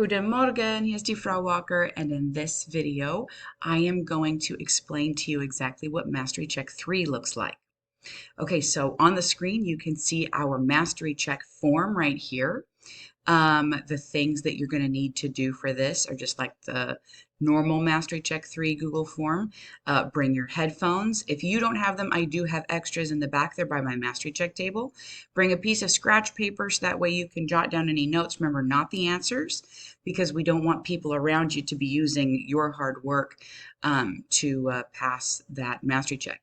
Guten Morgen, hier ist die Frau Walker, and in this video, I am going to explain to you exactly what Mastery Check 3 looks like. Okay, so on the screen, you can see our Mastery Check form right here. The things that you're going to need to do for this are just like the normal Mastery Check 3 Google form. Bring your headphones. If you don't have them, I do have extras in the back there by my Mastery Check table. Bring a piece of scratch paper so that way you can jot down any notes. Remember, not the answers, because we don't want people around you to be using your hard work to pass that Mastery Check.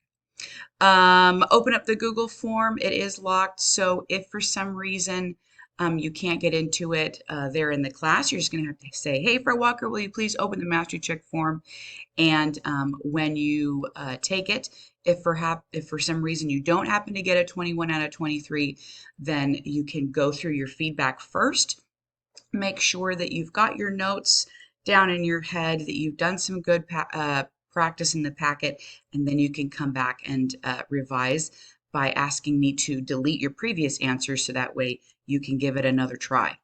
Open up the Google form. It is locked, so if for some reason you can't get into it there in the class, you're just going to have to say, hey, Fred Walker, will you please open the Mastery Check form? And when you take it, if for some reason you don't happen to get a 21 out of 23, then you can go through your feedback first. Make sure that you've got your notes down in your head, that you've done some good practice in the packet, and then you can come back and revise by asking me to delete your previous answers so that way you can give it another try.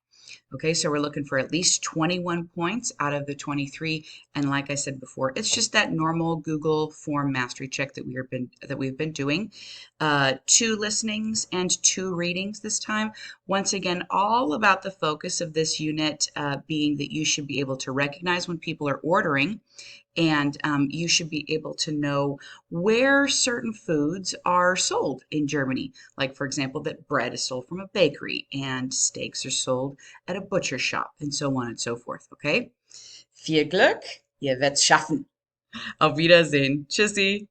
Okay, so we're looking for at least 21 points out of the 23, and like I said before, it's just that normal Google form mastery check that we've been doing. 2 listenings and 2 readings this time. Once again, all about the focus of this unit being that you should be able to recognize when people are ordering, and you should be able to know where certain foods are sold in Germany. Like, for example, that bread is sold from a bakery and steaks are sold at a butcher shop, and so on and so forth. Okay? Viel Glück, ihr werdt's schaffen. Auf Wiedersehen. Tschüssi.